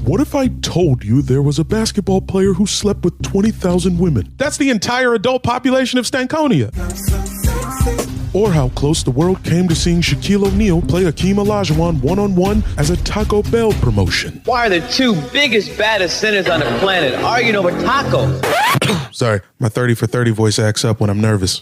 What if I told you there was a basketball player who slept with 20,000 women? That's the entire adult population of Stankonia. Or how close the world came to seeing Shaquille O'Neal play Hakeem Olajuwon one-on-one as a Taco Bell promotion. Why are the two biggest, baddest sinners on the planet arguing over tacos? Sorry, my 30 for 30 voice acts up when I'm nervous.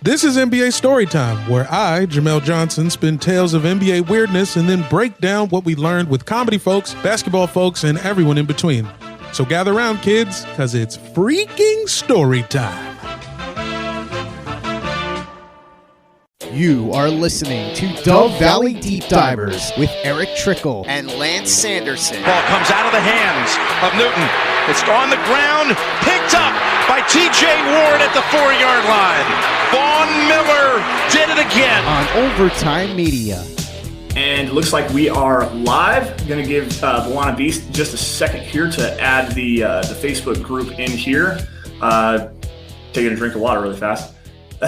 This is NBA Storytime, where I, Jamel Johnson, spin tales of NBA weirdness and then break down what we learned with comedy folks, basketball folks, and everyone in between. So gather around, kids, because it's freaking story time. You are listening to Dove Valley Deep Divers with Eric Trickle and Lance Sanderson. Ball comes out of the hands of Newton. It's on the ground, picked up by T.J. Ward at the 4-yard line. Vaughn Miller did it again. On Overtime Media. And it looks like we are live. I'm going to give Luana Beast just a second here to add the Facebook group in here. Taking a drink of water really fast.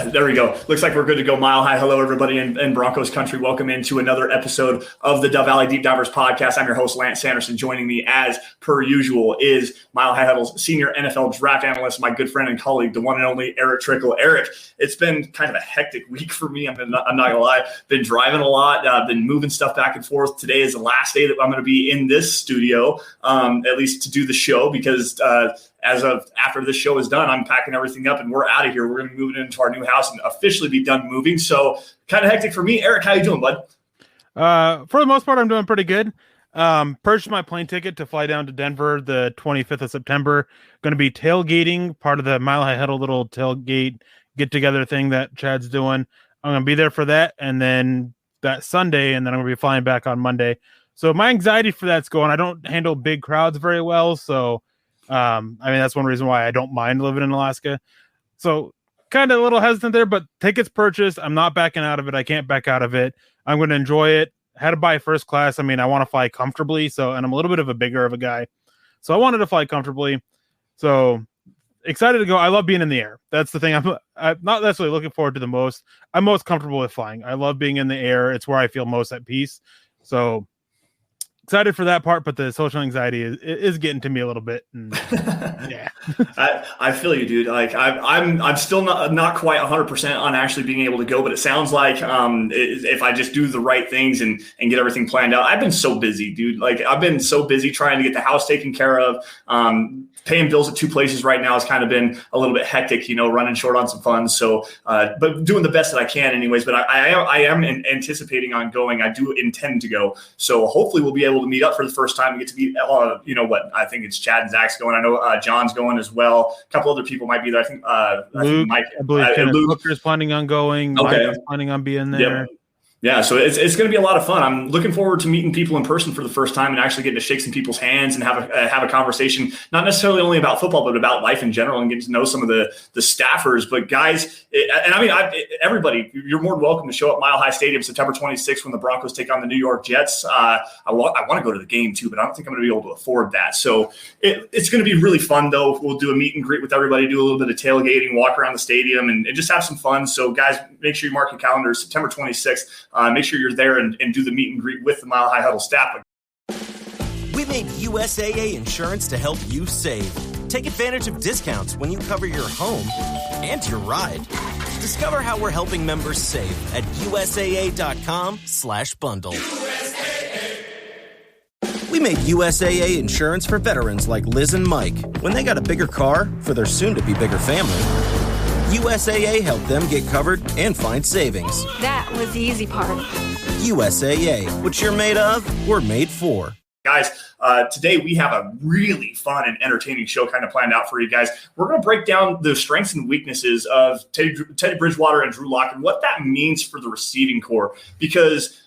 There we go. Looks like we're good to go. Mile high. Hello, everybody in Broncos country. Welcome into another episode of the Dove Valley Deep Divers podcast. I'm your host, Lance Sanderson. Joining me, as per usual, is Mile High Huddle's senior NFL draft analyst, my good friend and colleague, the one and only Eric Trickle. Eric, it's been kind of a hectic week for me. I'm not going to lie. Been driving a lot. Been moving stuff back and forth. Today is the last day that I'm going to be in this studio, at least to do the show, because as of after this show is done, I'm packing everything up and we're out of here. We're going to be moving into our new house and officially be done moving. So kind of hectic for me. Eric, how you doing, bud? For the most part, I'm doing pretty good. Purchased my plane ticket to fly down to Denver the 25th of September. Going to be tailgating, part of the Mile High Huddle little tailgate get-together thing that Chad's doing. I'm going to be there for that, and then that Sunday, and then I'm going to be flying back on Monday. So my anxiety for that's going. I don't handle big crowds very well, so that's one reason why I don't mind living in Alaska. So kind of a little hesitant there, but tickets purchased. I'm not backing out of it. I can't back out of it. I'm going to enjoy it. Had to buy first class. I want to fly comfortably. And I'm a little bit of a bigger of a guy. So I wanted to fly comfortably. So excited to go. I love being in the air. That's the thing. I'm not necessarily looking forward to the most. I'm most comfortable with flying. I love being in the air. It's where I feel most at peace. So excited for that part, but the social anxiety is getting to me a little bit. And, yeah, I feel you, dude. Like I'm still not quite 100% on actually being able to go, but it sounds like if I just do the right things and get everything planned out. I've been so busy, dude. Like I've been so busy trying to get the house taken care of. Paying bills at two places right now has kind of been a little bit hectic, running short on some funds. So, but doing the best that I can anyways, but I am anticipating on going. I do intend to go. So hopefully we'll be able to meet up for the first time and get to meet, I think it's Chad and Zach's going. I know John's going as well. A couple other people might be there. I think Luke, Mike, I believe Luke Booker's planning on going. Okay. Mike's planning on being there. Yep. Yeah, so it's going to be a lot of fun. I'm looking forward to meeting people in person for the first time and actually getting to shake some people's hands and have a conversation, not necessarily only about football, but about life in general, and getting to know some of the staffers. But guys, everybody, you're more than welcome to show up Mile High Stadium September 26th when the Broncos take on the New York Jets. I want to go to the game too, but I don't think I'm going to be able to afford that. So it's going to be really fun, though. We'll do a meet and greet with everybody, do a little bit of tailgating, walk around the stadium, and just have some fun. So guys, make sure you mark your calendars, September 26th. Make sure you're there and do the meet and greet with the Mile High Huddle staff. We made USAA Insurance to help you save. Take advantage of discounts when you cover your home and your ride. Discover how we're helping members save at USAA.com/bundle. USAA. We made USAA Insurance for veterans like Liz and Mike when they got a bigger car for their soon-to-be bigger family. USAA helped them get covered and find savings. That was the easy part. USAA, what you're made of, we're made for. Guys, today we have a really fun and entertaining show kind of planned out for you guys. We're going to break down the strengths and weaknesses of Teddy Bridgewater and Drew Lock and what that means for the receiving core, because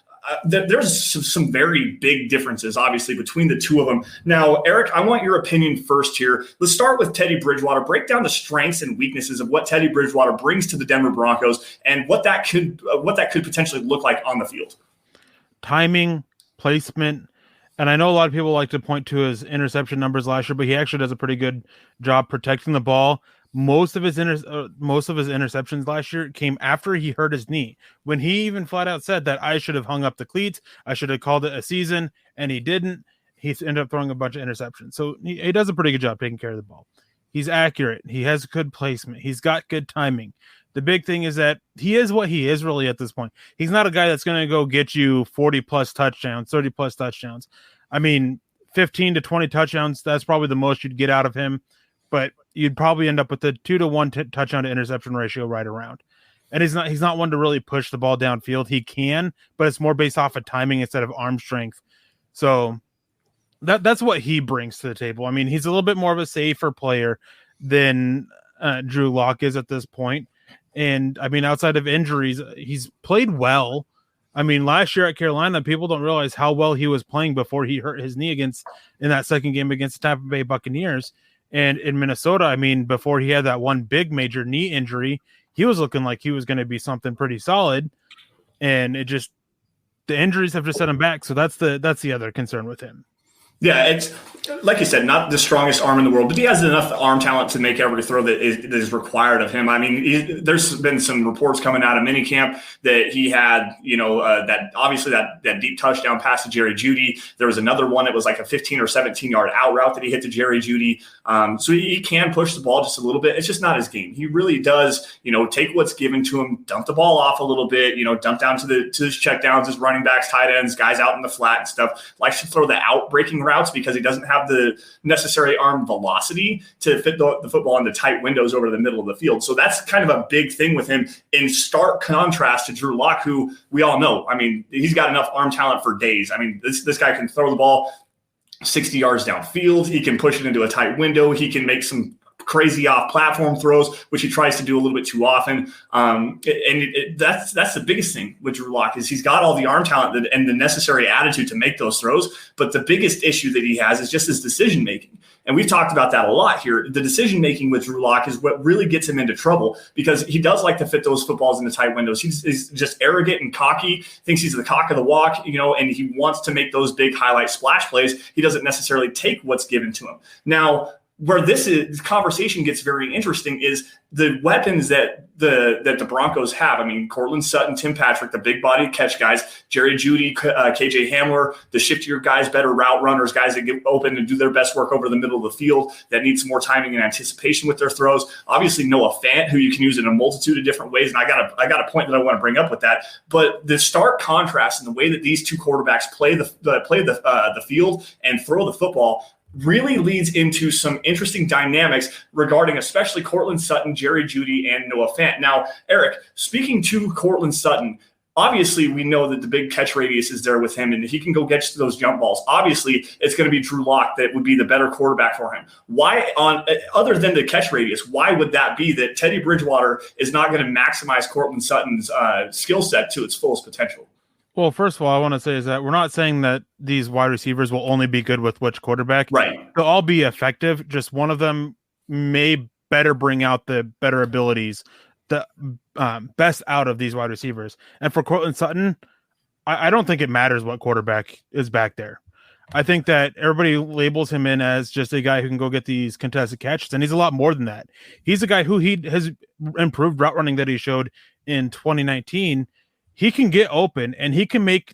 there's some very big differences, obviously, between the two of them. Now, Eric, I want your opinion first here. Let's start with Teddy Bridgewater. Break down the strengths and weaknesses of what Teddy Bridgewater brings to the Denver Broncos and what that could potentially look like on the field. Timing, placement, and I know a lot of people like to point to his interception numbers last year, but he actually does a pretty good job protecting the ball. Most of his interceptions last year came after he hurt his knee, when he even flat out said that I should have hung up the cleats, I should have called it a season, and he didn't. he's ended up throwing a bunch of interceptions. So he does a pretty good job taking care of the ball. He's accurate. He has good placement. He's got good timing. The big thing is that he is what he is really at this point. He's not a guy that's going to go get you 40-plus touchdowns, 30-plus touchdowns. I mean, 15 to 20 touchdowns, that's probably the most you'd get out of him. But you'd probably end up with a 2-to-1 touchdown to interception ratio right around. And he's not one to really push the ball downfield. He can, but it's more based off of timing instead of arm strength. So that's what he brings to the table. I mean, he's a little bit more of a safer player than Drew Lock is at this point. And I mean, outside of injuries, he's played well. I mean, last year at Carolina, people don't realize how well he was playing before he hurt his knee in that second game against the Tampa Bay Buccaneers. And in Minnesota, I mean, before he had that one big major knee injury, he was looking like he was going to be something pretty solid. And the injuries have just set him back. So that's the other concern with him. Yeah, it's like you said, not the strongest arm in the world, but he has enough arm talent to make every throw that is required of him. I mean, there's been some reports coming out of minicamp that he had, that deep touchdown pass to Jerry Jeudy. There was another one that was like a 15 or 17-yard out route that he hit to Jerry Jeudy. So he can push the ball just a little bit. It's just not his game. He really does, take what's given to him, dump the ball off a little bit, dump down to his checkdowns, his running backs, tight ends, guys out in the flat and stuff. Likes to throw the out breaking routes because he doesn't have the necessary arm velocity to fit the football into tight windows over the middle of the field. So that's kind of a big thing with him in stark contrast to Drew Lock, who we all know. I mean, he's got enough arm talent for days. I mean, this guy can throw the ball 60 yards downfield. He can push it into a tight window. He can make some crazy off-platform throws, which he tries to do a little bit too often. That's the biggest thing with Drew Lock is he's got all the arm talent and the necessary attitude to make those throws. But the biggest issue that he has is just his decision-making. And we've talked about that a lot here. The decision-making with Drew Lock is what really gets him into trouble because he does like to fit those footballs into tight windows. He's just arrogant and cocky, thinks he's the cock of the walk, and he wants to make those big highlight splash plays. He doesn't necessarily take what's given to him. Now, where this conversation gets very interesting is the weapons that the Broncos have. I mean, Cortland Sutton, Tim Patrick, the big body catch guys, Jerry Jeudy, KJ Hamler, the shiftier guys, better route runners, guys that get open and do their best work over the middle of the field that need some more timing and anticipation with their throws. Obviously, Noah Fant, who you can use in a multitude of different ways. And I got a point that I want to bring up with that. But the stark contrast in the way that these two quarterbacks play the field and throw the football really leads into some interesting dynamics regarding especially Cortland Sutton, Jerry Jeudy, and Noah Fant. Now, Eric, speaking to Cortland Sutton, obviously we know that the big catch radius is there with him and he can go get to those jump balls. Obviously, it's going to be Drew Lock that would be the better quarterback for him. Why, other than the catch radius, why would that be that Teddy Bridgewater is not going to maximize Cortland Sutton's skill set to its fullest potential? Well, first of all, I want to say is that we're not saying that these wide receivers will only be good with which quarterback. Right. They'll all be effective. Just one of them may better bring out the better abilities, the best out of these wide receivers. And for Cortland Sutton, I don't think it matters what quarterback is back there. I think that everybody labels him in as just a guy who can go get these contested catches, and he's a lot more than that. He's a guy who he has improved route running that he showed in 2019. He can get open and he can make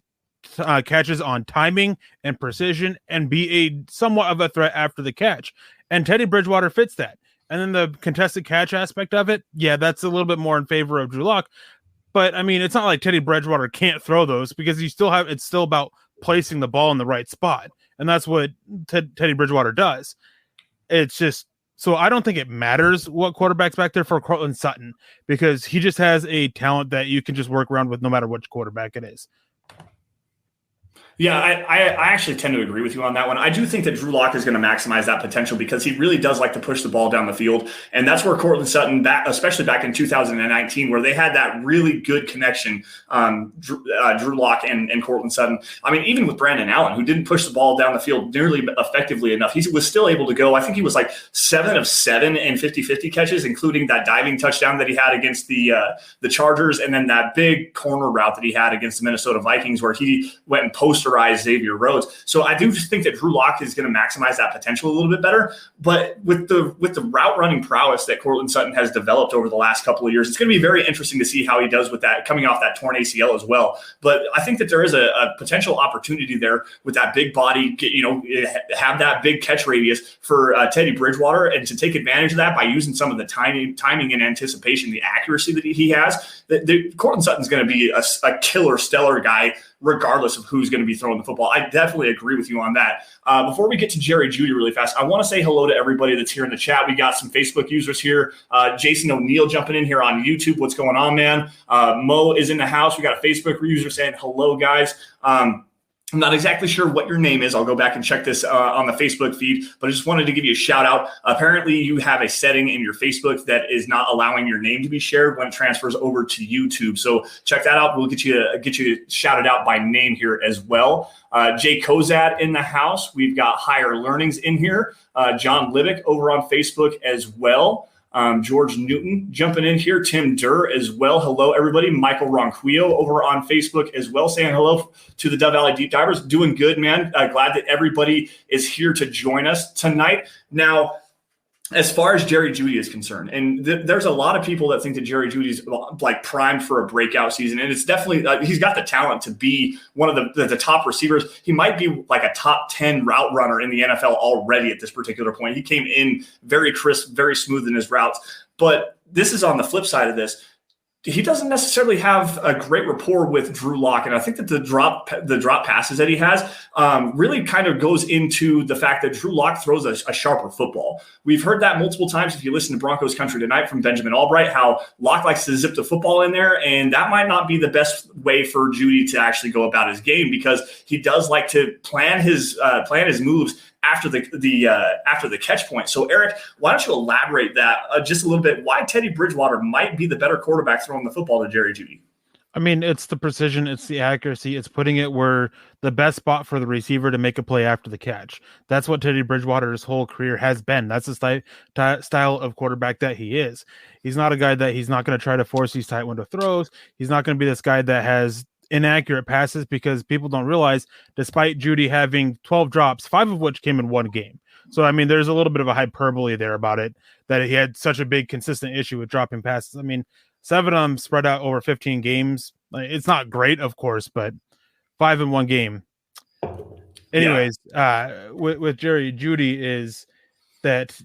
catches on timing and precision and be a somewhat of a threat after the catch. And Teddy Bridgewater fits that. And then the contested catch aspect of it, yeah, that's a little bit more in favor of Drew Lock. But I mean, it's not like Teddy Bridgewater can't throw those because it's still about placing the ball in the right spot. And that's what Teddy Bridgewater does. It's just, so I don't think it matters what quarterback's back there for Cortland Sutton because he just has a talent that you can just work around with no matter which quarterback it is. Yeah, I actually tend to agree with you on that one. I do think that Drew Lock is going to maximize that potential because he really does like to push the ball down the field. And that's where Cortland Sutton, especially back in 2019, where they had that really good connection, Drew Lock and Cortland Sutton. I mean, even with Brandon Allen, who didn't push the ball down the field nearly effectively enough, he was still able to go. I think he was like 7 of 7 in 50-50 catches, including that diving touchdown that he had against the Chargers, and then that big corner route that he had against the Minnesota Vikings where he went and posted accessorize Xavier Rhodes. So I do just think that Drew Lock is going to maximize that potential a little bit better. But with the route running prowess that Courtland Sutton has developed over the last couple of years, it's going to be very interesting to see how he does with that coming off that torn ACL as well. But I think that there is a potential opportunity there with that big body, have that big catch radius for Teddy Bridgewater, and to take advantage of that by using some of the timing and anticipation, the accuracy that he has. Courtland Sutton's going to be a killer, stellar guy, regardless of who's going to be throwing the football. I definitely agree with you on that. Before we get to Jerry Jeudy really fast, I want to say hello to everybody that's here in the chat. We got some Facebook users here. Jason O'Neill jumping in here on YouTube. What's going on, man? Mo is in the house. We got a Facebook user saying hello, guys. I'm not exactly sure what your name is. I'll go back and check this on the Facebook feed, but I just wanted to give you a shout out. Apparently, you have a setting in your Facebook that is not allowing your name to be shared when it transfers over to YouTube. So check that out. We'll get you shouted out by name here as well. Jay Kozad in the house. We've got Higher Learnings in here. John Libick over on Facebook as well. George Newton jumping in here. Tim Durr as well. Hello, everybody. Michael Ronquillo over on Facebook as well, saying hello to the Dove Valley Deep Divers. Doing good, man. Glad that everybody is here to join us tonight. Now, as far as Jerry Jeudy is concerned, and there's a lot of people that think that Jerry Jeudy's like primed for a breakout season, and it's definitely he's got the talent to be one of the top receivers. He might be like a top 10 route runner in the NFL already at this particular point. He came in very crisp, very smooth in his routes. But this is on the flip side of this. He doesn't necessarily have a great rapport with Drew Lock. And I think that the drop passes that he has really kind of goes into the fact that Drew Lock throws a sharper football. We've heard that multiple times if you listen to Broncos Country Tonight from Benjamin Albright, how Lock likes to zip the football in there. And that might not be the best way for Jeudy to actually go about his game, because he does like to plan his moves after the catch point. So, Eric, why don't you elaborate that just a little bit? Why Teddy Bridgewater might be the better quarterback throwing the football to Jerry Jeudy? I mean, it's the precision, it's the accuracy, it's putting it where the best spot for the receiver to make a play after the catch. That's what Teddy Bridgewater's whole career has been. That's the style of quarterback that he is. He's not a guy that he's not going to try to force these tight window throws. He's not going to be this guy that has inaccurate passes, because people don't realize, despite Jeudy having 12 drops, 5 of which came in one game. So, I mean, there's a little bit of a hyperbole there about it, that he had such a big consistent issue with dropping passes. I mean, 7 of them spread out over 15 games. It's not great, of course, but 5 in one game. Anyways, with Jerry Jeudy is that,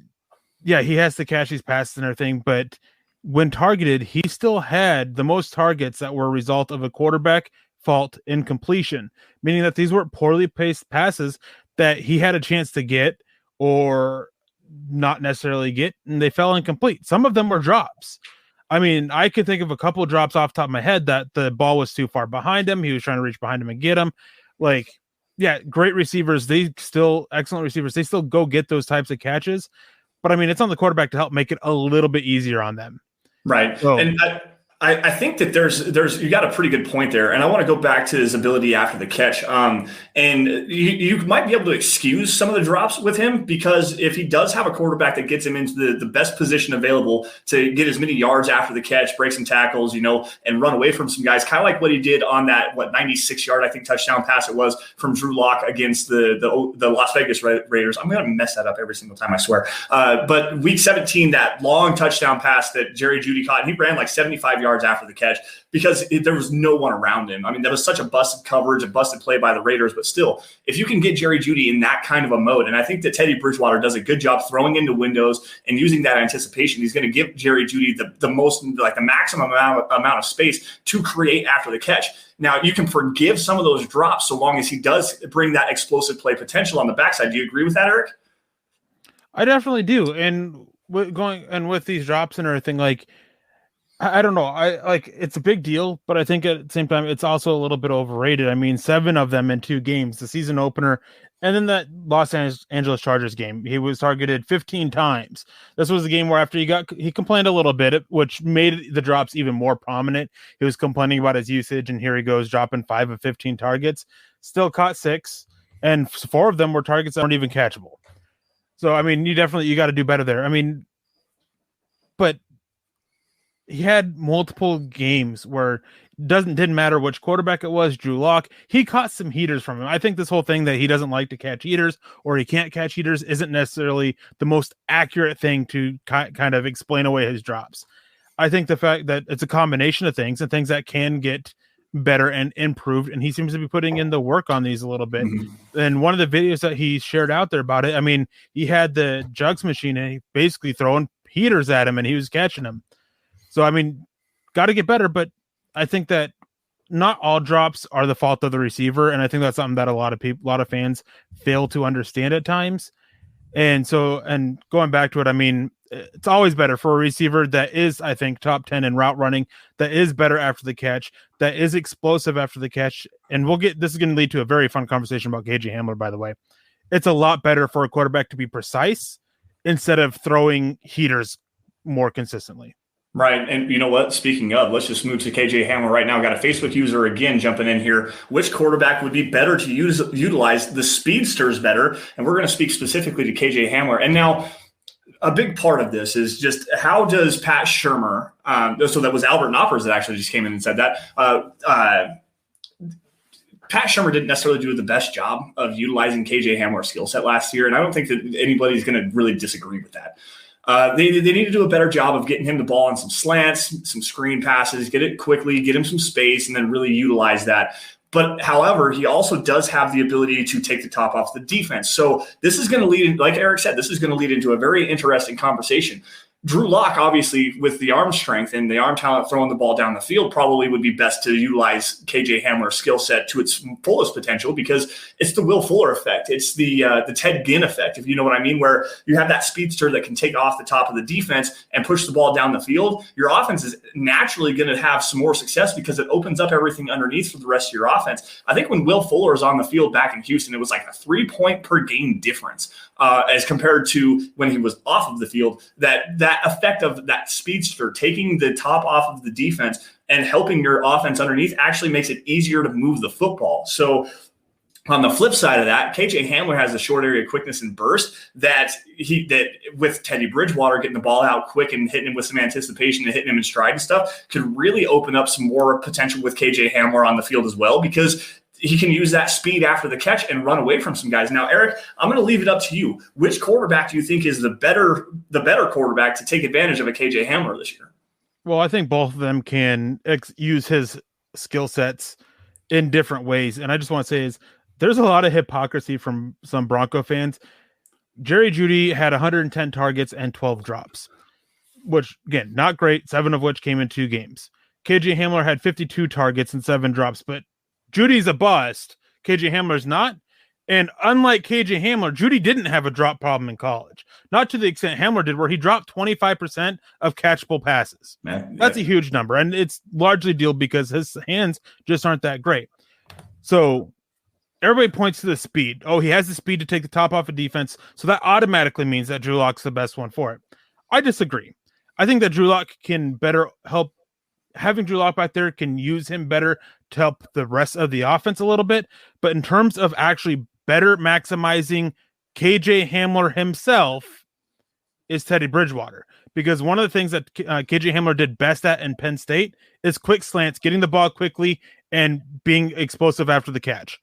yeah, he has to catch these passes and everything, but when targeted, he still had the most targets that were a result of a quarterback fault incompletion, meaning that these weren't poorly paced passes that he had a chance to get or not necessarily get, and they fell incomplete. Some of them were drops. I mean, I could think of a couple of drops off the top of my head that the ball was too far behind him. He was trying to reach behind him and get him. Like, yeah, great receivers. Excellent receivers. They still go get those types of catches. But I mean, it's on the quarterback to help make it a little bit easier on them. Right. So, and I think that there's you got a pretty good point there, and I want to go back to his ability after the catch. And you might be able to excuse some of the drops with him, because if he does have a quarterback that gets him into the best position available to get as many yards after the catch, break some tackles, and run away from some guys, kind of like what he did on that 96-yard I think touchdown pass it was from Drew Lock against the Las Vegas Raiders. I'm going to mess that up every single time, I swear. But week 17, that long touchdown pass that Jerry Jeudy caught, and he ran like 75 yards after the catch, because there was no one around him. I mean, that was such a busted coverage, a busted play by the Raiders, but still, if you can get Jerry Jeudy in that kind of a mode, and I think that Teddy Bridgewater does a good job throwing into windows and using that anticipation, he's going to give Jerry Jeudy the maximum amount of space to create after the catch. Now, you can forgive some of those drops so long as he does bring that explosive play potential on the backside. Do you agree with that, Eric? I definitely do. And with these drops and everything, like, I don't know. It's a big deal, but I think at the same time, it's also a little bit overrated. I mean, 7 of them in 2 games, the season opener, and then that Los Angeles Chargers game, he was targeted 15 times. This was the game where after he complained a little bit, which made the drops even more prominent. He was complaining about his usage, and here he goes dropping 5 of 15 targets, still caught 6, and 4 of them were targets that weren't even catchable. So, I mean, you got to do better there. I mean, but he had multiple games where Didn't matter which quarterback it was, Drew Lock, he caught some heaters from him. I think this whole thing that he doesn't like to catch heaters or he can't catch heaters isn't necessarily the most accurate thing to kind of explain away his drops. I think the fact that it's a combination of things and things that can get better and improved, and he seems to be putting in the work on these a little bit. And one of the videos that he shared out there about it, I mean, he had the jugs machine and he basically throwing heaters at him and he was catching them. So, I mean, got to get better, but I think that not all drops are the fault of the receiver, and I think that's something that a lot of fans fail to understand at times. And so, and going back to it, I mean, it's always better for a receiver that is, I think, top 10 in route running, that is better after the catch, that is explosive after the catch. And this is going to lead to a very fun conversation about KJ Hamler, by the way. It's a lot better for a quarterback to be precise instead of throwing heaters more consistently. Right. And you know what? Speaking of, let's just move to KJ Hamler right now. Got a Facebook user again jumping in here. Which quarterback would be better to utilize the speedsters better? And we're going to speak specifically to KJ Hamler. And now a big part of this is just how does Pat Shurmur, so that was Albert Knoppers that actually just came in and said that, Pat Shurmur didn't necessarily do the best job of utilizing KJ Hamler's skill set last year. And I don't think that anybody's going to really disagree with that. They need to do a better job of getting him the ball on some slants, some screen passes, get it quickly, get him some space, and then really utilize that. But however, he also does have the ability to take the top off the defense. So this is going to lead, like Eric said, this is going to lead into a very interesting conversation. Drew Lock, obviously, with the arm strength and the arm talent throwing the ball down the field, probably would be best to utilize KJ Hamler's skill set to its fullest potential because it's the Will Fuller effect. It's the Ted Ginn effect, if you know what I mean, where you have that speedster that can take off the top of the defense and push the ball down the field. Your offense is naturally going to have some more success because it opens up everything underneath for the rest of your offense. I think when Will Fuller was on the field back in Houston, it was like a 3-point per game difference as compared to when he was off of the field. That effect of that speedster taking the top off of the defense and helping your offense underneath actually makes it easier to move the football. So on the flip side of that, KJ Hamler has the short area quickness and burst that with Teddy Bridgewater getting the ball out quick and hitting him with some anticipation and hitting him in stride and stuff could really open up some more potential with KJ Hamler on the field as well, because he can use that speed after the catch and run away from some guys. Now, Eric, I'm going to leave it up to you. Which quarterback do you think is the better quarterback to take advantage of a KJ Hamler this year? Well, I think both of them can use his skill sets in different ways. And I just want to say is there's a lot of hypocrisy from some Bronco fans. Jerry Jeudy had 110 targets and 12 drops, which, again, not great, 7 of which came in 2 games. KJ Hamler had 52 targets and 7 drops, but Judy's a bust. KJ Hamler's not. And unlike KJ Hamler, Jeudy didn't have a drop problem in college. Not to the extent Hamler did, where he dropped 25% of catchable passes. That's a huge number. And it's largely due because his hands just aren't that great. So everybody points to the speed. Oh, he has the speed to take the top off of defense. So that automatically means that Drew Lock's the best one for it. I disagree. I think that Drew Lock can better help. Having Drew Lock back there can use him better to help the rest of the offense a little bit. But in terms of actually better maximizing KJ Hamler himself is Teddy Bridgewater. Because one of the things that KJ Hamler did best at in Penn State is quick slants, getting the ball quickly and being explosive after the catch.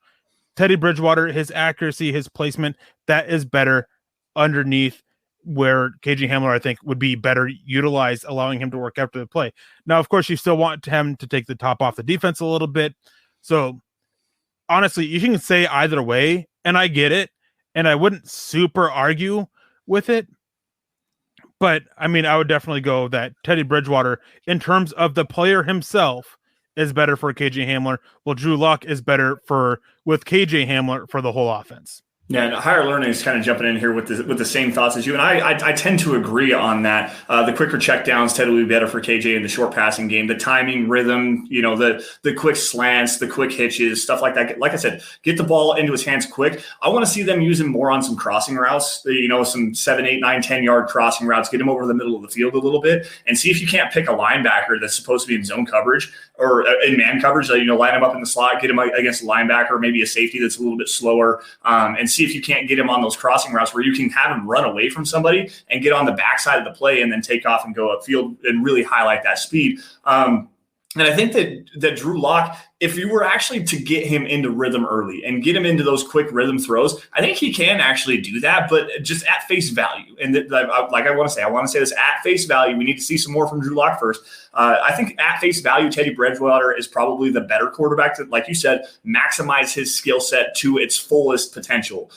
Teddy Bridgewater, his accuracy, his placement, that is better underneath where KJ Hamler, I think, would be better utilized, allowing him to work after the play. Now, of course, you still want him to take the top off the defense a little bit. So, honestly, you can say either way, and I get it, and I wouldn't super argue with it. But, I mean, I would definitely go that Teddy Bridgewater, in terms of the player himself, is better for KJ Hamler, while Drew Lock is better with KJ Hamler for the whole offense. Yeah, and Higher Learning is kind of jumping in here with the same thoughts as you, and I tend to agree on that. The quicker checkdowns tend to be better for KJ in the short passing game. The timing, rhythm, the quick slants, the quick hitches, stuff like that. Like I said, get the ball into his hands quick. I want to see them use him more on some crossing routes. Some 7, 8, 9, 10-yard crossing routes. Get him over the middle of the field a little bit, and see if you can't pick a linebacker that's supposed to be in zone coverage or in man coverage. Line him up in the slot, get him against a linebacker, maybe a safety that's a little bit slower, and see if you can't get him on those crossing routes where you can have him run away from somebody and get on the backside of the play and then take off and go upfield and really highlight that speed. And I think that Drew Lock, if you were actually to get him into rhythm early and get him into those quick rhythm throws, I think he can actually do that, but just at face value. And I want to say this at face value. We need to see some more from Drew Lock first. I think at face value, Teddy Bridgewater is probably the better quarterback to, like you said, maximize his skill set to its fullest potential.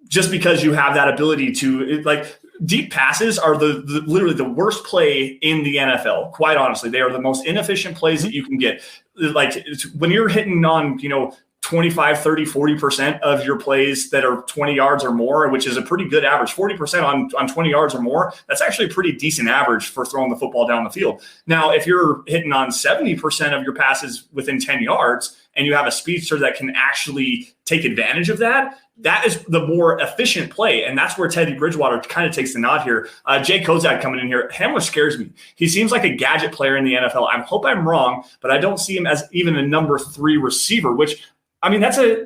Just because you have that ability to, like, deep passes are literally the worst play in the NFL. Quite honestly, they are the most inefficient plays that you can get. Like, when you're hitting on, 25, 30, 40% of your plays that are 20 yards or more, which is a pretty good average. 40% on 20 yards or more, that's actually a pretty decent average for throwing the football down the field. Now, if you're hitting on 70% of your passes within 10 yards and you have a speedster that can actually take advantage of that, that is the more efficient play, and that's where Teddy Bridgewater kind of takes the nod here. Jay Kozak coming in here. Hamler scares me. He seems like a gadget player in the NFL. I hope I'm wrong, but I don't see him as even a number 3 receiver, which – I mean, that's a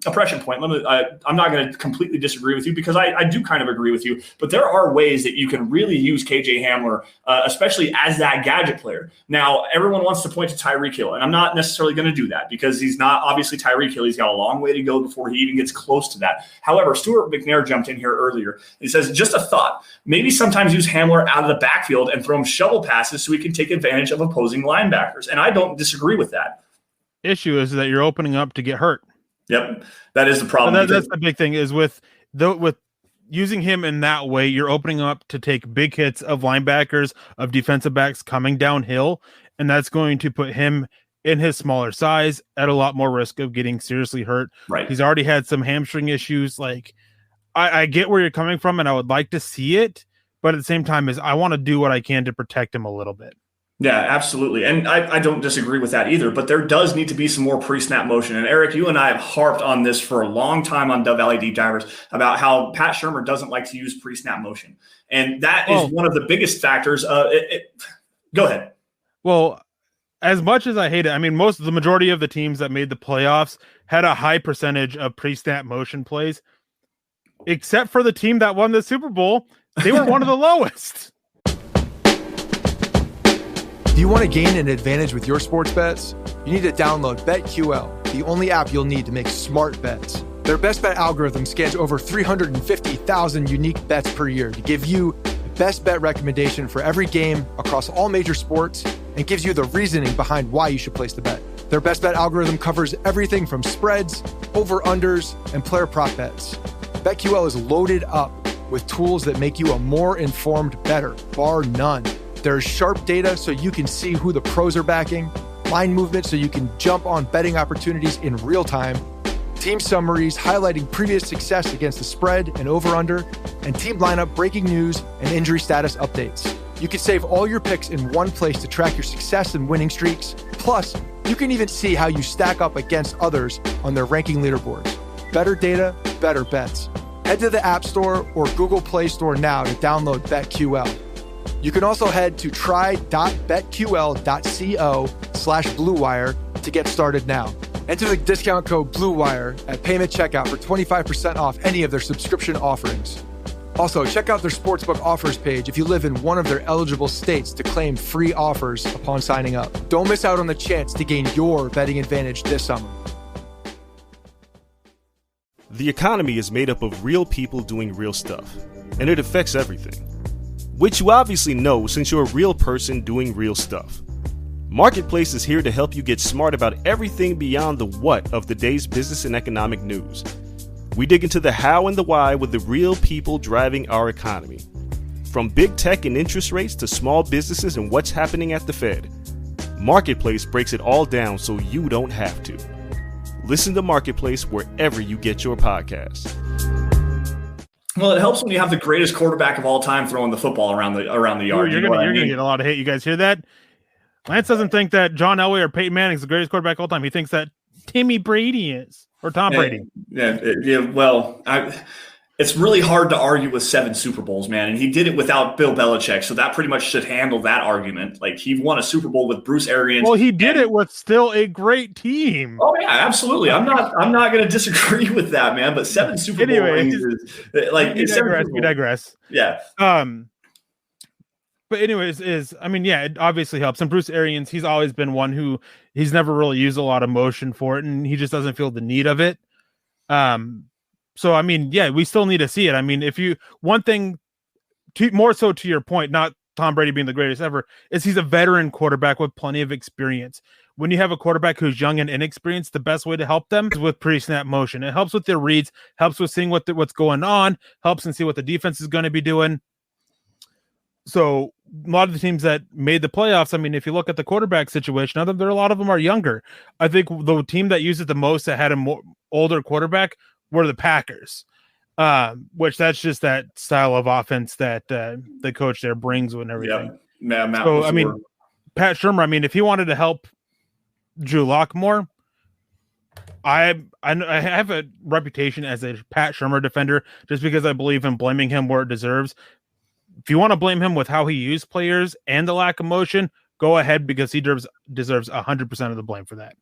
oppression point. I'm not going to completely disagree with you because I do kind of agree with you. But there are ways that you can really use KJ Hamler, especially as that gadget player. Now, everyone wants to point to Tyreek Hill, and I'm not necessarily going to do that because he's not obviously Tyreek Hill. He's got a long way to go before he even gets close to that. However, Stuart McNair jumped in here earlier. He says, just a thought, maybe sometimes use Hamler out of the backfield and throw him shovel passes so he can take advantage of opposing linebackers. And I don't disagree with that. Issue is that you're opening up to get hurt. Yep, that is the problem. That's the big thing is with using him in that way, you're opening up to take big hits of linebackers, of defensive backs coming downhill, and that's going to put him in his smaller size at a lot more risk of getting seriously hurt. Right. He's already had some hamstring issues. Like, I get where you're coming from, and I would like to see it, but at the same time, I want to do what I can to protect him a little bit. Yeah, absolutely. And I don't disagree with that either, but there does need to be some more pre-snap motion. And Eric, you and I have harped on this for a long time on Dove Valley Deep Divers about how Pat Shurmur doesn't like to use pre-snap motion. And that is one of the biggest factors. Go ahead. Well, as much as I hate it, I mean, the majority of the teams that made the playoffs had a high percentage of pre-snap motion plays, except for the team that won the Super Bowl. They were one of the lowest. Do you want to gain an advantage with your sports bets? You need to download BetQL, the only app you'll need to make smart bets. Their best bet algorithm scans over 350,000 unique bets per year to give you the best bet recommendation for every game across all major sports and gives you the reasoning behind why you should place the bet. Their best bet algorithm covers everything from spreads, over-unders, and player prop bets. BetQL is loaded up with tools that make you a more informed bettor, bar none. There's sharp data so you can see who the pros are backing, line movement so you can jump on betting opportunities in real time, team summaries highlighting previous success against the spread and over-under, and team lineup breaking news and injury status updates. You can save all your picks in one place to track your success and winning streaks. Plus, you can even see how you stack up against others on their ranking leaderboards. Better data, better bets. Head to the App Store or Google Play Store now to download BetQL. You can also head to try.betql.co/BlueWire to get started now. Enter the discount code BlueWire at payment checkout for 25% off any of their subscription offerings. Also, check out their sportsbook offers page if you live in one of their eligible states to claim free offers upon signing up. Don't miss out on the chance to gain your betting advantage this summer. The economy is made up of real people doing real stuff, and it affects everything. Which you obviously know since you're a real person doing real stuff. Marketplace is here to help you get smart about everything beyond the what of the day's business and economic news. We dig into the how and the why with the real people driving our economy. From big tech and interest rates to small businesses and what's happening at the Fed. Marketplace breaks it all down so you don't have to. Listen to Marketplace wherever you get your podcasts. Well, it helps when you have the greatest quarterback of all time throwing the football around the yard. You're going to get a lot of hate. You guys hear that? Lance doesn't think that John Elway or Peyton Manning is the greatest quarterback of all time. He thinks that Timmy Brady is, or Tom Brady. Well, it's really hard to argue with 7 Super Bowls, man. And he did it without Bill Belichick. So that pretty much should handle that argument. Like, he won a Super Bowl with Bruce Arians. Well, he did it with still a great team. Oh yeah, absolutely. I'm not going to disagree with that, man. But 7 Super Bowl rings is like, we digress. Yeah. But anyways, it obviously helps. And Bruce Arians, he's always been one who he's never really used a lot of motion for it, and he just doesn't feel the need of it. So we still need to see it. One thing more so to your point, not Tom Brady being the greatest ever, is he's a veteran quarterback with plenty of experience. When you have a quarterback who's young and inexperienced, the best way to help them is with pre-snap motion. It helps with their reads, helps with seeing what's going on, helps and see what the defense is going to be doing. So a lot of the teams that made the playoffs, if you look at the quarterback situation, a lot of them are younger. I think the team that used it the most that had a older quarterback were the Packers, which that's just that style of offense that the coach there brings and everything. Yeah, so, Pat Shurmur, if he wanted to help Drew Lock more, I have a reputation as a Pat Shurmur defender just because I believe in blaming him where it deserves. If you want to blame him with how he used players and the lack of motion, go ahead, because he deserves 100% of the blame for that.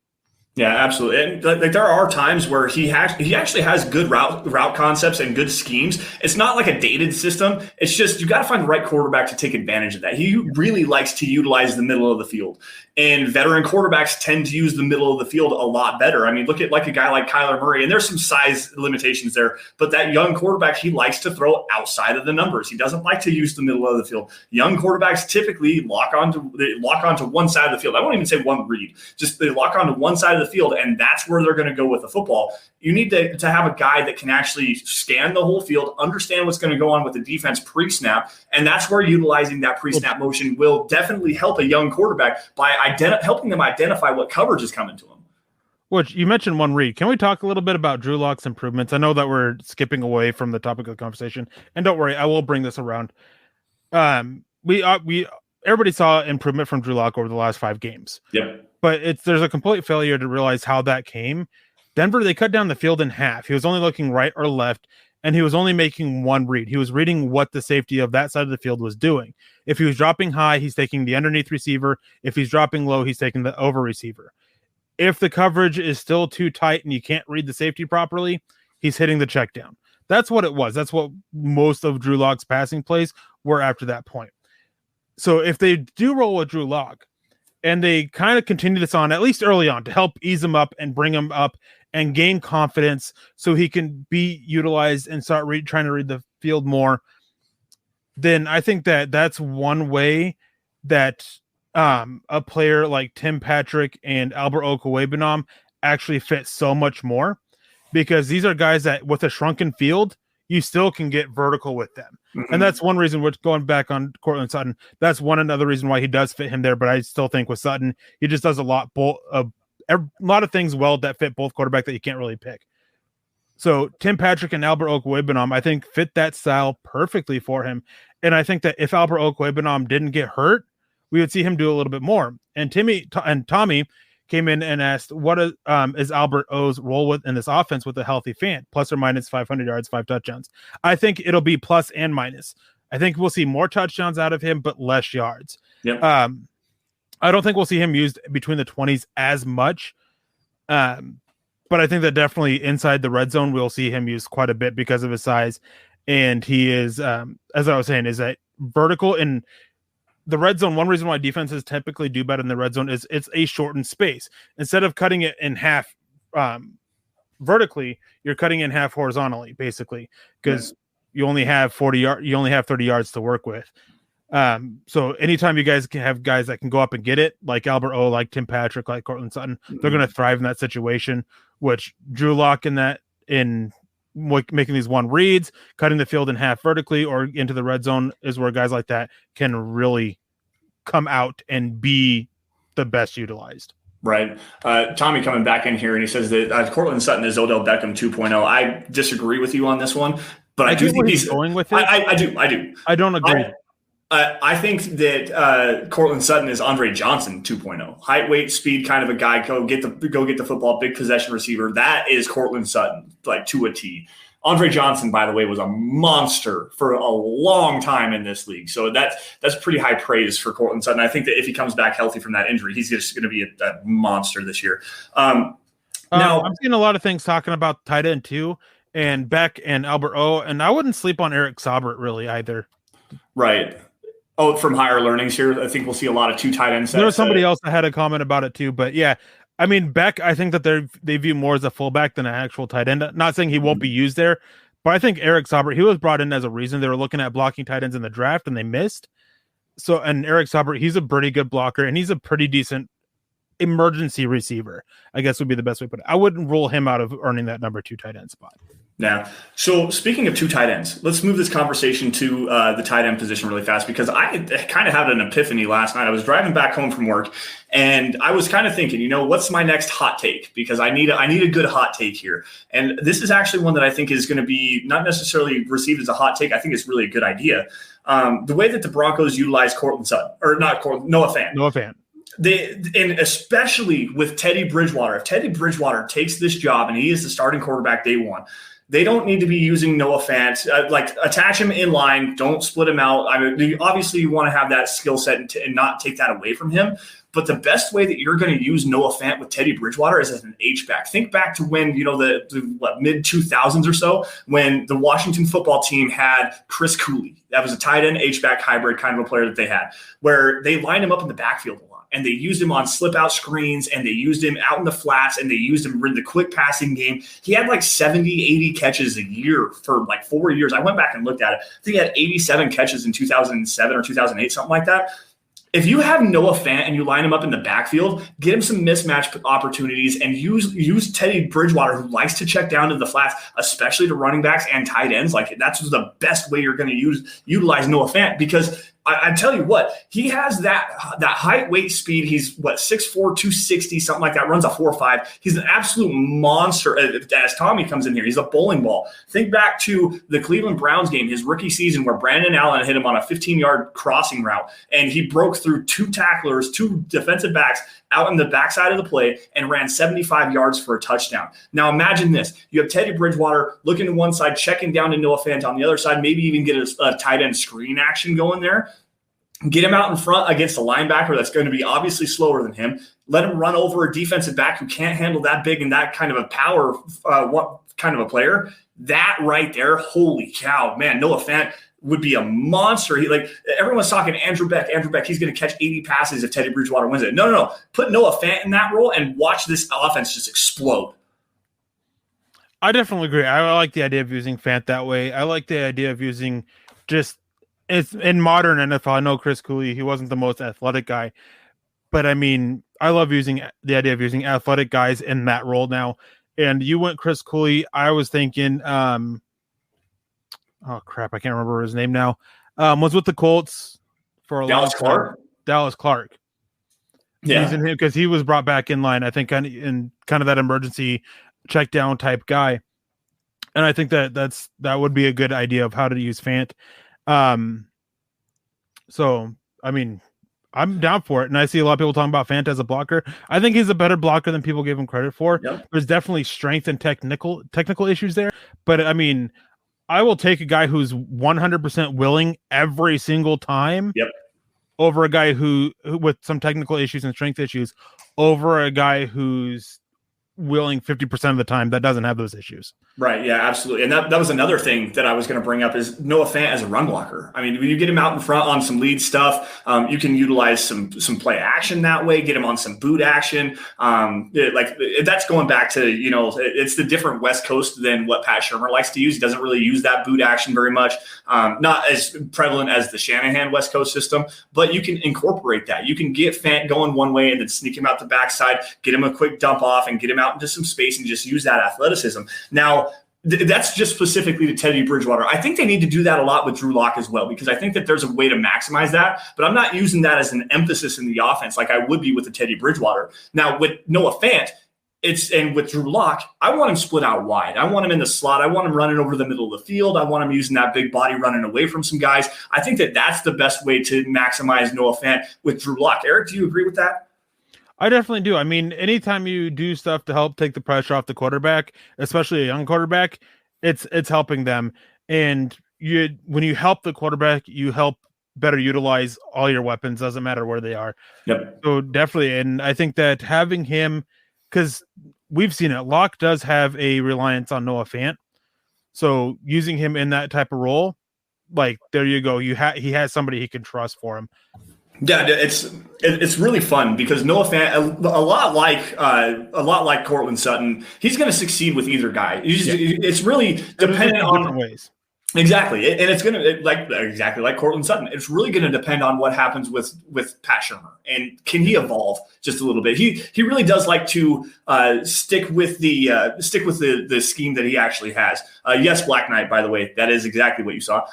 Yeah, absolutely. And there are times where he actually has good route concepts and good schemes. It's not like a dated system. It's just you got to find the right quarterback to take advantage of that. He really likes to utilize the middle of the field. And veteran quarterbacks tend to use the middle of the field a lot better. Look at like a guy like Kyler Murray, and there's some size limitations there. But that young quarterback, he likes to throw outside of the numbers. He doesn't like to use the middle of the field. Young quarterbacks typically lock onto one side of the field. I won't even say one read. Just they lock onto one side of the field, and that's where they're going to go with the football. You need to have a guy that can actually scan the whole field, understand what's going to go on with the defense pre-snap, and that's where utilizing that pre-snap motion will definitely help a young quarterback by helping them identify what coverage is coming to them. Which you mentioned one read. Can we talk a little bit about Drew Lock's improvements? I know that we're skipping away from the topic of the conversation, and don't worry, I will bring this around. Everybody saw improvement from Drew Lock over the last 5 games. Yep. But there's a complete failure to realize how that came. Denver, they cut down the field in half. He was only looking right or left, and he was only making one read. He was reading what the safety of that side of the field was doing. If he was dropping high, he's taking the underneath receiver. If he's dropping low, he's taking the over receiver. If the coverage is still too tight and you can't read the safety properly, he's hitting the check down. That's what it was. That's what most of Drew Lock's passing plays were after that point. So if they do roll with Drew Lock, and they kind of continue this on, at least early on, to help ease him up and bring him up and gain confidence so he can be utilized and start trying to read the field more, then I think that's one way that a player like Tim Patrick and Albert Okwuegbunam actually fit so much more, because these are guys that with a shrunken field, you still can get vertical with them. Mm-hmm. And that's one reason we're going back on Courtland Sutton. That's another reason why he does fit him there. But I still think with Sutton, he just does a lot of things well that fit both quarterbacks that you can't really pick. So Tim Patrick and Albert Okwuegbunam, I think, fit that style perfectly for him. And I think that if Albert Okwuegbunam didn't get hurt, we would see him do a little bit more. And Tommy came in and asked, what is Albert O's role in this offense with a healthy Fant? Plus or minus 500 yards, 5 touchdowns. I think it'll be plus and minus. I think we'll see more touchdowns out of him, but less yards. Yep. I don't think we'll see him used between the 20s as much. But I think that definitely inside the red zone, we'll see him used quite a bit because of his size. And he is, as I was saying, is that vertical in the red zone. One reason why defenses typically do better in the red zone is it's a shortened space. Instead of cutting it in half vertically, you're cutting in half horizontally, basically, because you only have 30 yards to work with. So anytime you guys can have guys that can go up and get it, like Albert O, like Tim Patrick, like Courtland Sutton, they're going to thrive in that situation, which Drew Lock in making these one reads, cutting the field in half vertically or into the red zone is where guys like that can really come out and be the best utilized. Right. Tommy coming back in here, and he says that Courtland Sutton is Odell Beckham 2.0. I disagree with you on this one, but I do think he's going with it. I do. I don't agree. I think that Courtland Sutton is Andre Johnson 2.0. Height, weight, speed, kind of a guy. Go get the football, big possession receiver. That is Courtland Sutton, like to a T. Andre Johnson, by the way, was a monster for a long time in this league. So that's pretty high praise for Courtland Sutton. I think that if he comes back healthy from that injury, he's just going to be a monster this year. Now I'm seeing a lot of things talking about tight end too, and Beck and Albert O, and I wouldn't sleep on Eric Saubert really either. Right. Oh, from higher learnings here, I think we'll see a lot of 2 tight ends. There was somebody else that had a comment about it too, but yeah, I mean, Beck, I think that they view more as a fullback than an actual tight end. Not saying he won't be used there, but I think Eric Saubert, he was brought in as a reason. They were looking at blocking tight ends in the draft and they missed. So, and Eric Saubert, he's a pretty good blocker and he's a pretty decent emergency receiver, I guess would be the best way to put it. I wouldn't rule him out of earning that number 2 tight end spot. Yeah. So speaking of 2 tight ends, let's move this conversation to the tight end position really fast, because I kind of had an epiphany last night. I was driving back home from work and I was kind of thinking, what's my next hot take? Because I need a good hot take here. And this is actually one that I think is going to be not necessarily received as a hot take. I think it's really a good idea. The way that the Broncos utilize Noah Fant. Noah Fant. And especially with Teddy Bridgewater, if Teddy Bridgewater takes this job and he is the starting quarterback day one, they don't need to be using Noah Fant. Attach him in line. Don't split him out. I mean, obviously you want to have that skill set and not take that away from him. But the best way that you're going to use Noah Fant with Teddy Bridgewater is as an H-back. Think back to when, the mid-2000s or so, when the Washington football team had Chris Cooley. That was a tight end H-back hybrid kind of a player that they had, where they lined him up in the backfield a lot. And they used him on slip-out screens, and they used him out in the flats, and they used him in the quick passing game. He had 70, 80 catches a year for 4 years. I went back and looked at it. I think he had 87 catches in 2007 or 2008, something like that. If you have Noah Fant and you line him up in the backfield, get him some mismatch opportunities and use Teddy Bridgewater, who likes to check down to the flats, especially to running backs and tight ends. That's the best way you're going to utilize Noah Fant, because I tell you what, he has that height, weight, speed. He's 6'4", 260, something like that, runs a 4.5. He's an absolute monster. As Tommy comes in here, he's a bowling ball. Think back to the Cleveland Browns game, his rookie season, where Brandon Allen hit him on a 15-yard crossing route, and he broke through 2 tacklers, 2 defensive backs out in the backside of the play and ran 75 yards for a touchdown. Now imagine this. You have Teddy Bridgewater looking to one side, checking down to Noah Fant on the other side, maybe even get a tight end screen action going there. Get him out in front against a linebacker that's going to be obviously slower than him. Let him run over a defensive back who can't handle that big and that kind of a power, kind of a player. That right there, holy cow, man, Noah Fant would be a monster. Everyone's talking Andrew Beck. Andrew Beck, he's going to catch 80 passes if Teddy Bridgewater wins it. No. Put Noah Fant in that role and watch this offense just explode. I definitely agree. I like the idea of using Fant that way. I like the idea of using it's in modern NFL. I know Chris Cooley, he wasn't the most athletic guy, but I mean, I love using the idea of using athletic guys in that role now. And you went Chris Cooley. I was thinking, oh crap, I can't remember his name now. Was with the Colts for a Dallas long time. Clark. Dallas Clark. Yeah, because he was brought back in line, I think, in kind of that emergency check down type guy. And I think that would be a good idea of how to use Fant. So I mean, I'm down for it, and I see a lot of people talking about Fant as a blocker. I think he's a better blocker than people give him credit for. Yep. There's definitely strength and technical issues there, but I mean, I will take a guy who's 100% willing every single time. Yep. Over a guy who with some technical issues and strength issues, over a guy who's willing 50% of the time that doesn't have those issues. Right. Yeah, absolutely. And that was another thing that I was going to bring up is Noah Fant as a run blocker. I mean, when you get him out in front on some lead stuff, you can utilize some play action that way, get him on some boot action. That's going back to, it's the different West Coast than what Pat Shurmur likes to use. He doesn't really use that boot action very much. Not as prevalent as the Shanahan West Coast system, but you can incorporate that. You can get Fant going one way and then sneak him out the backside, get him a quick dump off and get him out into some space and just use that athleticism. Now, that's just specifically to Teddy Bridgewater. I think they need to do that a lot with Drew Lock as well, because I think that there's a way to maximize that, but I'm not using that as an emphasis in the offense like I would be with the Teddy Bridgewater. Now, with Noah Fant, and with Drew Lock, I want him split out wide. I want him in the slot. I want him running over the middle of the field. I want him using that big body running away from some guys. I think that that's the best way to maximize Noah Fant with Drew Lock. Eric, do you agree with that? I definitely do. I mean, anytime you do stuff to help take the pressure off the quarterback, especially a young quarterback, it's helping them. And when you help the quarterback, you help better utilize all your weapons. Doesn't matter where they are. Yep. So definitely. And I think that having him, because we've seen it, Locke does have a reliance on Noah Fant. So using him in that type of role, like, there you go. He has somebody he can trust for him. Yeah, it's really fun because Noah Fant, a lot like Cortland Sutton, he's going to succeed with either guy. It's really dependent on different ways. Exactly, and it's going to exactly like Cortland Sutton. It's really going to depend on what happens with Pat Shurmur, and can he evolve just a little bit? He really does like to stick with the scheme that he actually has. Yes, Black Knight, by the way, that is exactly what you saw.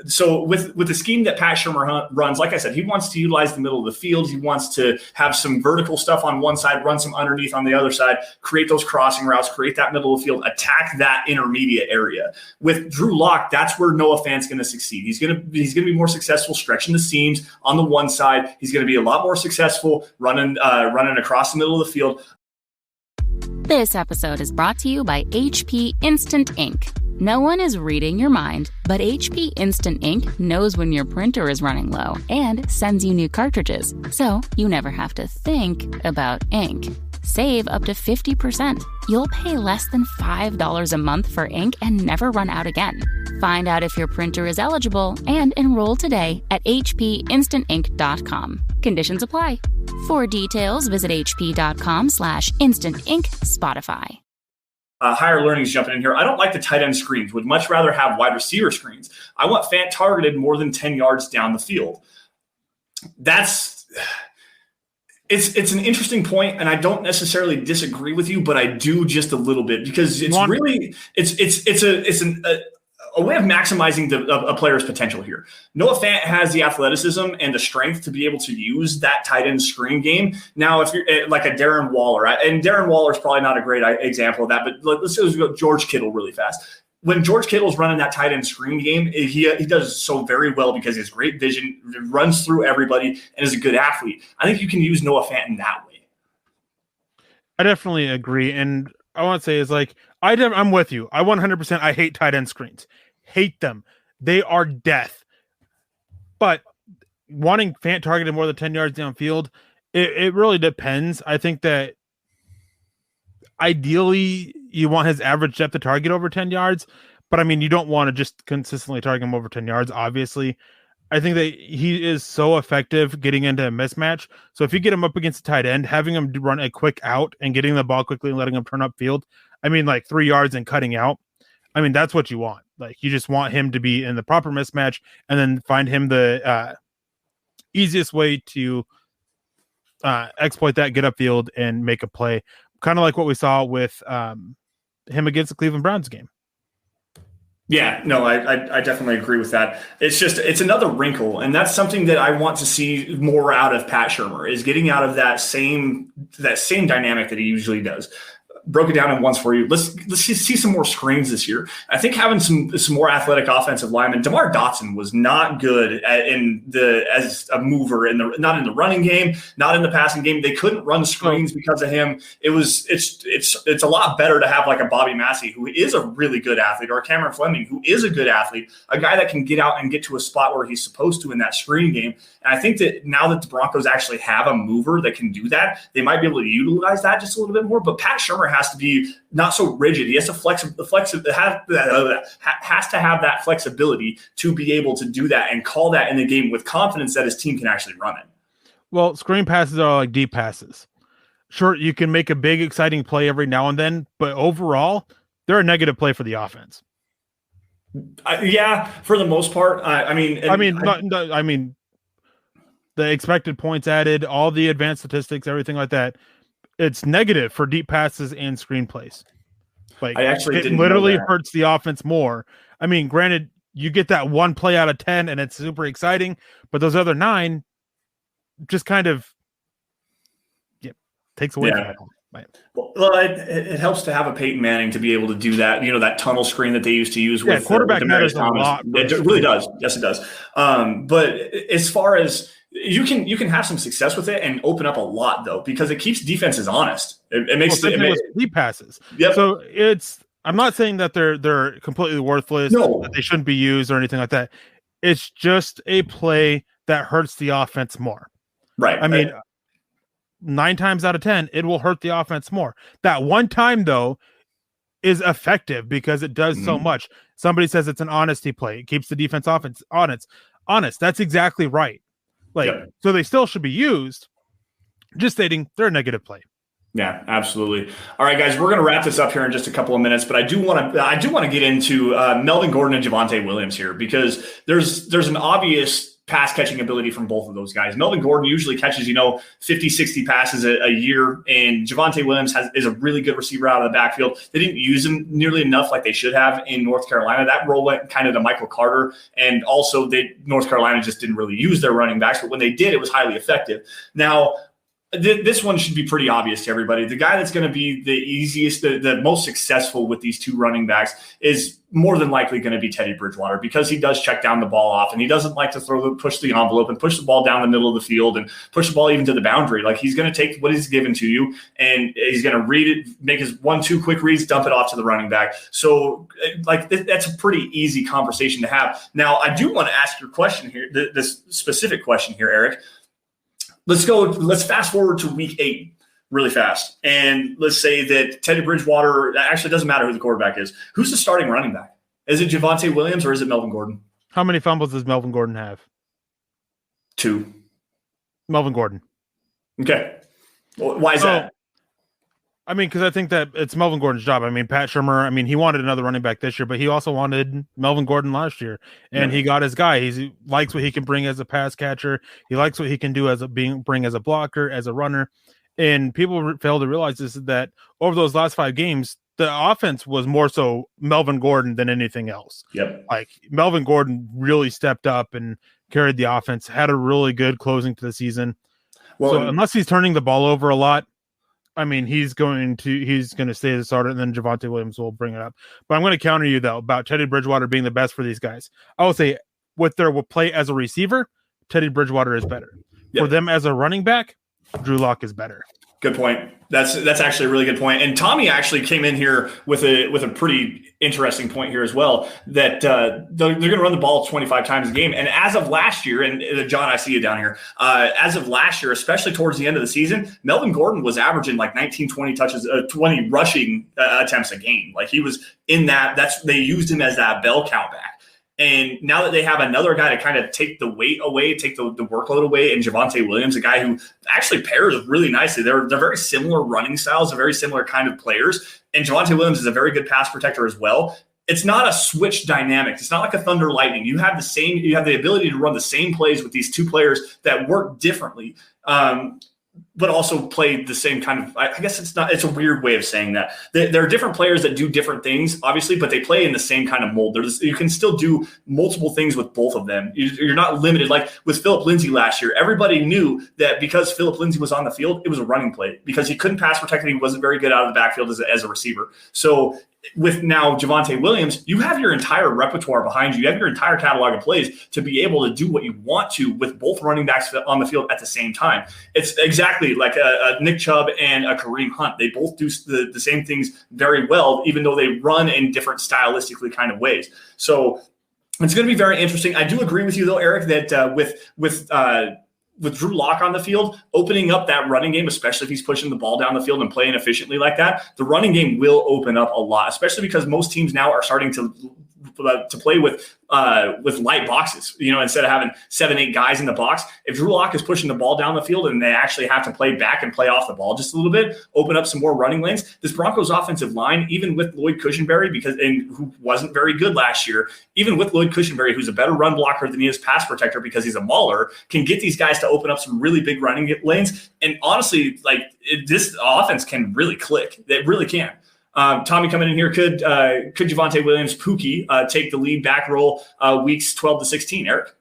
So with the scheme that Pat Shurmur runs, like I said, he wants to utilize the middle of the field. He wants to have some vertical stuff on one side, run some underneath on the other side, create those crossing routes, create that middle of the field, attack that intermediate area. With Drew Lock, that's where Noah Fant's going to succeed. He's going to be more successful stretching the seams on the one side. He's going to be a lot more successful running across the middle of the field. This episode is brought to you by HP Instant Ink. No one is reading your mind, but HP Instant Ink knows when your printer is running low and sends you new cartridges, so you never have to think about ink. Save up to 50%. You'll pay less than $5 a month for ink and never run out again. Find out if your printer is eligible and enroll today at hpinstantink.com. Conditions apply. For details, visit hp.com/instantink Spotify. Higher learning's jumping in here. I don't like the tight end screens. Would much rather have wide receiver screens. I want Fant targeted more than 10 yards down the field. It's an interesting point, and I don't necessarily disagree with you, but I do just a little bit because it's a way of maximizing a player's potential here. Noah Fant has the athleticism and the strength to be able to use that tight end screen game. Now, if you're like a Darren Waller, and Darren Waller is probably not a great example of that, but let's just go George Kittle really fast. When George Kittle's running that tight end screen game, he does so very well because he has great vision, runs through everybody, and is a good athlete. I think you can use Noah Fant in that way. I definitely agree, and I want to say is like I'm with you. I 100%. I hate tight end screens. Hate them. They are death. But wanting Fant targeted more than 10 yards downfield, it really depends. I think that ideally you want his average depth of target over 10 yards, but I mean, you don't want to just consistently target him over 10 yards, obviously. I think that he is so effective getting into a mismatch. So if you get him up against a tight end, having him run a quick out and getting the ball quickly and letting him turn upfield, I mean, like 3 yards and cutting out, I mean, that's what you want. Like, you just want him to be in the proper mismatch and then find him the easiest way to exploit that, get upfield, and make a play. Kind of like what we saw with him against the Cleveland Browns game. Yeah, no, I definitely agree with that. It's another wrinkle, and that's something that I want to see more out of Pat Shurmur, is getting out of that same dynamic that he usually does. Broke it down in once for you. Let's see some more screens this year. I think having some more athletic offensive linemen. DeMar Dotson was not good as a mover not in the running game, not in the passing game. They couldn't run screens because of him. It's a lot better to have like a Bobby Massey, who is a really good athlete, or a Cameron Fleming, who is a good athlete, a guy that can get out and get to a spot where he's supposed to in that screen game. And I think that now that the Broncos actually have a mover that can do that, they might be able to utilize that just a little bit more. But Pat Shurmur has to be not so rigid. He has to has to have that flexibility to be able to do that and call that in the game with confidence that his team can actually run it. Well, screen passes are like deep passes. Sure, you can make a big, exciting play every now and then, but overall, they're a negative play for the offense. Yeah, for the most part. I mean, the expected points added, all the advanced statistics, everything like that. It's negative for deep passes and screenplays. Like, it literally hurts the offense more. I mean, granted, you get that one play out of 10 and it's super exciting, but those other 9 just kind of takes away from it. Right. Well, it helps to have a Peyton Manning to be able to do that. You know, that tunnel screen that they used to use with quarterback matters a lot. It really does. Yes, it does. But as far as you can have some success with it and open up a lot, though, because it keeps defenses honest. It makes deep passes. Yep. So I'm not saying that they're completely worthless, that they shouldn't be used or anything like that. It's just a play that hurts the offense more. Right. I mean, 9 times out of 10, it will hurt the offense more. That one time, though, is effective because it does so much. Somebody says it's an honesty play. It keeps the defense honest. That's exactly right. So they still should be used. Just stating they're a negative play. Yeah, absolutely. All right, guys, we're going to wrap this up here in just a couple of minutes, but I do want to get into Melvin Gordon and Javonte Williams here, because there's an obvious pass catching ability from both of those guys. Melvin Gordon usually catches, 50, 60 passes a year, and Javonte Williams is a really good receiver out of the backfield. They didn't use him nearly enough like they should have in North Carolina. That role went kind of to Michael Carter, and also North Carolina just didn't really use their running backs, but when they did, it was highly effective. Now, this one should be pretty obvious to everybody. The guy that's going to be the easiest, the most successful with these two running backs is more than likely going to be Teddy Bridgewater, because he does check down the ball off, and he doesn't like to push the envelope and push the ball down the middle of the field and push the ball even to the boundary. Like, he's going to take what is given to you, and he's going to read it, make his 1-2 quick reads, dump it off to the running back. So that's a pretty easy conversation to have. Now, I do want to ask your question here, this specific question here, Eric. Let's fast forward to week 8 really fast. And let's say that Teddy Bridgewater, actually doesn't matter who the quarterback is. Who's the starting running back? Is it Javonte Williams or is it Melvin Gordon? How many fumbles does Melvin Gordon have? 2. Melvin Gordon. Okay. Well, why is that? Because I think that it's Melvin Gordon's job. Pat Shurmur, he wanted another running back this year, but he also wanted Melvin Gordon last year, and he got his guy. He likes what he can bring as a pass catcher. He likes what he can do bring as a blocker, as a runner. And people fail to realize this, is that over those last 5 games, the offense was more so Melvin Gordon than anything else. Yep. Melvin Gordon really stepped up and carried the offense, had a really good closing to the season. Well, so unless he's turning the ball over a lot, he's going to stay as a starter, and then Javonte Williams will bring it up. But I'm going to counter you, though, about Teddy Bridgewater being the best for these guys. I will say, with their play as a receiver, Teddy Bridgewater is better. Yep. For them as a running back, Drew Lock is better. Good point. That's actually a really good point. And Tommy actually came in here with a pretty interesting point here as well, that they're going to run the ball 25 times a game. And as of last year, and John, I see you down here, as of last year, especially towards the end of the season, Melvin Gordon was averaging 19, 20 touches, 20 rushing attempts a game. He was in that. They used him as that bell count back. And now that they have another guy to kind of take the weight away, take the workload away, and Javonte Williams, a guy who actually pairs really nicely. They're very similar running styles, they're very similar kind of players. And Javonte Williams is a very good pass protector as well. It's not a switch dynamic. It's not like a thunder lightning. You have the ability to run the same plays with these two players that work differently. But also play the same kind of, I guess it's a weird way of saying that. There are different players that do different things, obviously, but they play in the same kind of mold. You can still do multiple things with both of them. You're not limited. Like with Phillip Lindsay last year, everybody knew that because Phillip Lindsay was on the field, it was a running play because he couldn't pass protect and he wasn't very good out of the backfield as a receiver. So with now Javonte Williams, you have your entire repertoire behind you. You have your entire catalog of plays to be able to do what you want to with both running backs on the field at the same time. It's exactly like a Nick Chubb and a Kareem Hunt. They both do the same things very well, even though they run in different stylistically kind of ways. So it's going to be very interesting. I do agree with you, though, Eric, that with Drew Lock on the field, opening up that running game, especially if he's pushing the ball down the field and playing efficiently like that, the running game will open up a lot, especially because most teams now are starting to play with light boxes, instead of having 7-8 guys in the box. If Drew Lock is pushing the ball down the field and they actually have to play back and play off the ball just a little bit, open up some more running lanes, this Broncos offensive line, even with Lloyd Cushenberry, who wasn't very good last year, even with Lloyd Cushenberry, who's a better run blocker than he is pass protector because he's a mauler, can get these guys to open up some really big running lanes. And honestly, this offense can really click. It really can. Tommy coming in here, could Javonte Williams, Pookie, take the lead back role weeks 12 to 16, Eric?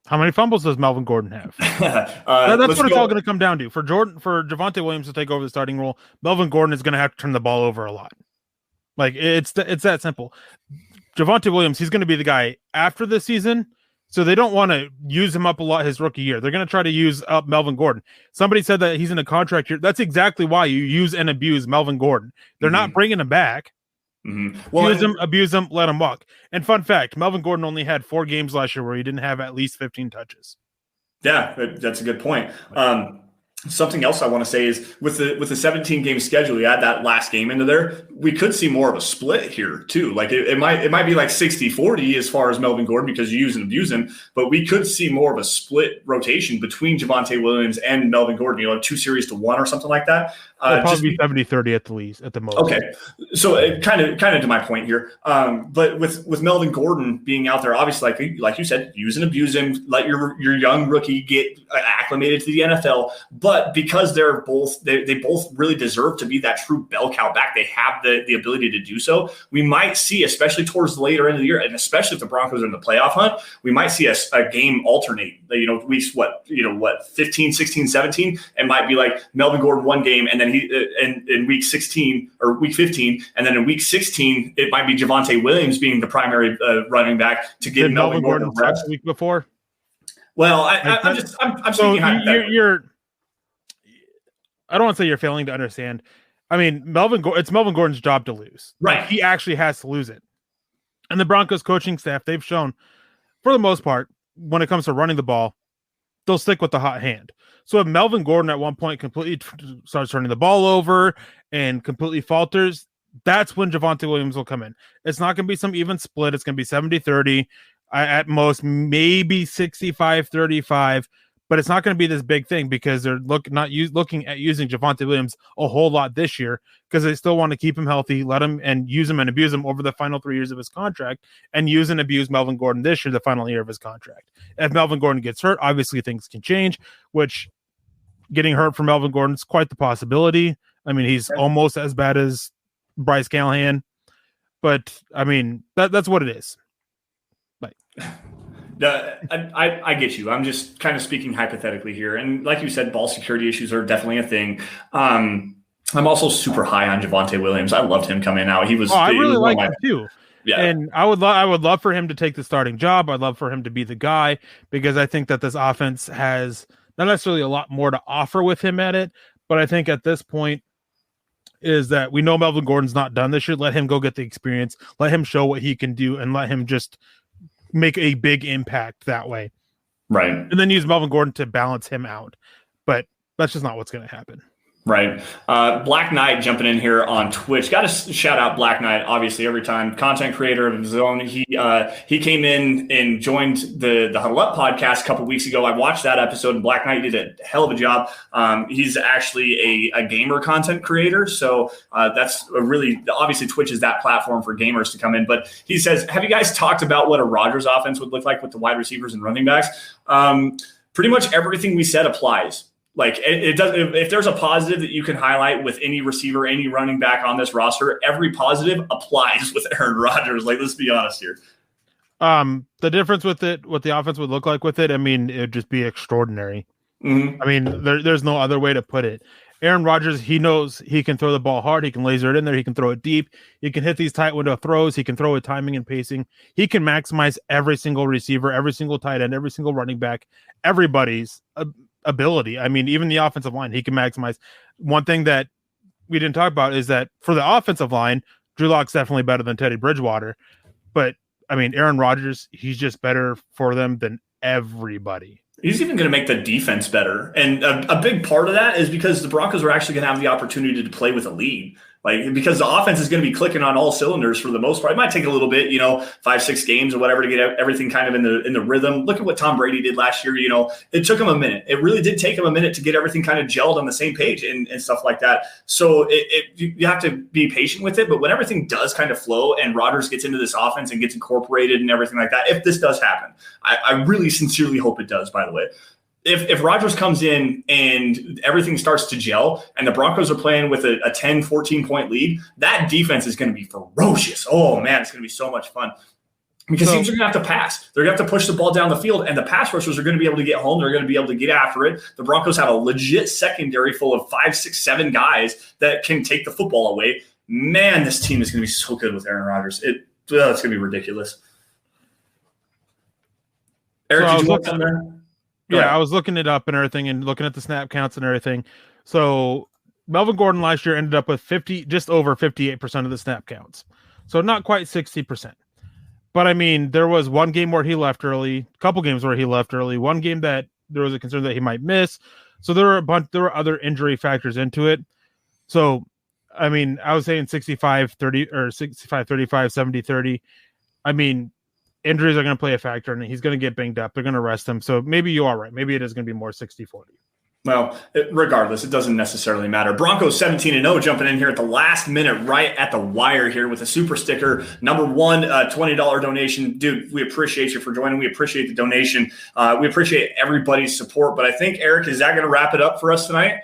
How many fumbles does Melvin Gordon have? That's what it's all going to come down to. For Javonte Williams to take over the starting role, Melvin Gordon is going to have to turn the ball over a lot. It's that simple. Javonte Williams, he's going to be the guy after the season. So they don't want to use him up a lot his rookie year. They're going to try to use up Melvin Gordon. Somebody said that he's in a contract year. That's exactly why you use and abuse Melvin Gordon. They're not bringing him back. Well, use him, abuse him, let him walk. And fun fact, Melvin Gordon only had 4 games last year where he didn't have at least 15 touches. Yeah, that's a good point. Something else I want to say is with the 17 game schedule, you add that last game into there, we could see more of a split here too. Like it might be like 60-40 as far as Melvin Gordon because you use and abuse him, but we could see more of a split rotation between Javonte Williams and Melvin Gordon, 2 series to 1 or something like that. It'll probably be 70-30 at the least, at the most. Okay. So kind of to my point here. But with Melvin Gordon being out there, obviously, like you said, use and abuse him, let your young rookie get acclimated to the NFL. But because they both really deserve to be that true bell cow back, they have the ability to do so. We might see, especially towards the later end of the year, and especially if the Broncos are in the playoff hunt, we might see a game alternate. Weeks 15, 16, 17, and might be like Melvin Gordon one game, and then in week 16 or week 15, and then in week 16 it might be Javonte Williams being the primary running back to give Melvin Gordon reps the week before. Well, I'm speaking hypothetically. I don't want to say you're failing to understand. I mean, it's Melvin Gordon's job to lose. Right. He actually has to lose it. And the Broncos coaching staff, they've shown, for the most part, when it comes to running the ball, they'll stick with the hot hand. So if Melvin Gordon at one point completely starts turning the ball over and completely falters, that's when Javonte Williams will come in. It's not going to be some even split. It's going to be 70-30, at most maybe 65-35, but it's not going to be this big thing because they're looking at using Javonte Williams a whole lot this year because they still want to keep him healthy, let him and use him and abuse him over the final 3 years of his contract, and use and abuse Melvin Gordon this year, the final year of his contract. If Melvin Gordon gets hurt, obviously things can change, which getting hurt for Melvin Gordon is quite the possibility. I mean, he's almost as bad as Bryce Callahan, but I mean, that's what it is. Like, I get you. I'm just kind of speaking hypothetically here. And like you said, ball security issues are definitely a thing. I'm also super high on Javonte Williams. I loved him coming out. I really like him too. Yeah. And I would love for him to take the starting job. I'd love for him to be the guy because I think that this offense has not necessarily a lot more to offer with him at it. But I think at this point is that we know Melvin Gordon's not done this year. Let him go get the experience. Let him show what he can do and let him just make a big impact that way. Right. And then use Melvin Gordon to balance him out. But that's just not what's going to happen. Right. Black Knight jumping in here on Twitch. Got to shout out Black Knight, obviously, every time. Content creator of his own. He came in and joined the Huddle Up podcast a couple weeks ago. I watched that episode, and Black Knight did a hell of a job. He's actually a gamer content creator. So that's a really, obviously, Twitch is that platform for gamers to come in. But he says, have you guys talked about what a Rodgers offense would look like with the wide receivers and running backs? Pretty much everything we said applies. Like it does. If there's a positive that you can highlight with any receiver, any running back on this roster, every positive applies with Aaron Rodgers. Like, let's be honest here. The difference with it, what the offense would look like with it, I mean, it'd just be extraordinary. Mm-hmm. I mean, there's no other way to put it. Aaron Rodgers, he knows he can throw the ball hard. He can laser it in there. He can throw it deep. He can hit these tight window throws. He can throw with timing and pacing. He can maximize every single receiver, every single tight end, every single running back, everybody's ability. I mean, even the offensive line, he can maximize. One thing that we didn't talk about is that for the offensive line, Drew Lock's definitely better than Teddy Bridgewater. But, I mean, Aaron Rodgers, he's just better for them than everybody. He's even going to make the defense better. And a big part of that is because the Broncos are actually going to have the opportunity to play with a lead. Like, because the offense is going to be clicking on all cylinders for the most part. It might take a little bit, 5-6 games or whatever to get everything kind of in the rhythm. Look at what Tom Brady did last year. It took him a minute. It really did take him a minute to get everything kind of gelled on the same page and stuff like that. So you have to be patient with it. But when everything does kind of flow and Rodgers gets into this offense and gets incorporated and everything like that, if this does happen, I really sincerely hope it does, by the way. If Rodgers comes in and everything starts to gel and the Broncos are playing with a 10, 14-point lead, that defense is going to be ferocious. Oh, man, it's going to be so much fun. Because teams are going to have to pass. They're going to have to push the ball down the field, and the pass rushers are going to be able to get home. They're going to be able to get after it. The Broncos have a legit secondary full of 5, 6, 7 guys that can take the football away. Man, this team is going to be so good with Aaron Rodgers. It's going to be ridiculous. Eric, did you want something there? Yeah, I was looking it up and everything and looking at the snap counts and everything. So Melvin Gordon last year ended up with just over 58% of the snap counts. So not quite 60%. But I mean, there was one game where he left early, a couple games where he left early, one game that there was a concern that he might miss. So there were other injury factors into it. So, I mean, I was saying 65-30 or 65-35, 70-30. I mean, injuries are going to play a factor, and he's going to get banged up. They're going to rest him. So maybe you are right. Maybe it is going to be more 60-40. Well, regardless, it doesn't necessarily matter. Broncos 17-0 jumping in here at the last minute, right at the wire here with a super sticker. Number one, $20 donation. Dude, we appreciate you for joining. We appreciate the donation. We appreciate everybody's support. But I think, Eric, is that going to wrap it up for us tonight?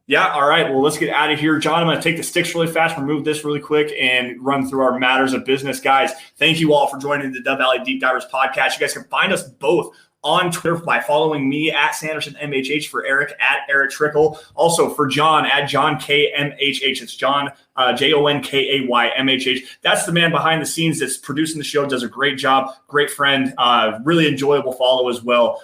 Yeah, all right. Well, let's get out of here. John, I'm going to take the sticks really fast, remove this really quick, and run through our matters of business. Guys, thank you all for joining the Dove Valley Deep Divers podcast. You guys can find us both on Twitter by following me at Sanderson MHH, for Eric at Eric Trickle. Also for John at John KMHH. It's John JONKAYMHH. That's the man behind the scenes that's producing the show. Does a great job. Great friend. Really enjoyable follow as well.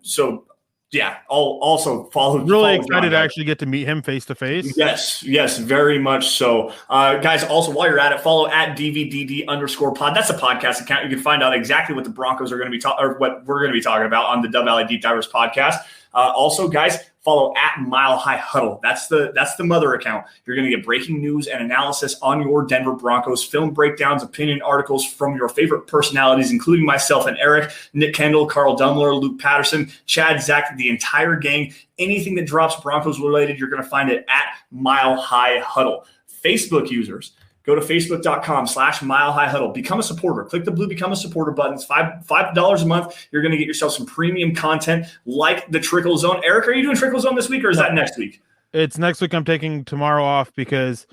So yeah, I'll also follow. Really excited to actually get to meet him face to face. Yes, very much so. Guys, also while you're at it, follow at DVDD_pod. That's a podcast account. You can find out exactly what the Broncos are going to be or what we're going to be talking about on the Dove Valley Deep Divers podcast. Also, guys, follow at Mile High Huddle. That's the mother account. You're going to get breaking news and analysis on your Denver Broncos, film breakdowns, opinion articles from your favorite personalities, including myself and Eric, Nick Kendall, Carl Dumler, Luke Patterson, Chad, Zach, the entire gang. Anything that drops Broncos related, you're going to find it at Mile High Huddle. Facebook users, go to facebook.com/Mile High Huddle. Become a supporter. Click the blue Become a Supporter button. It's $5 a month. You're going to get yourself some premium content like the Trickle Zone. Eric, are you doing Trickle Zone this week, or is that next week? It's next week. I'm taking tomorrow off because,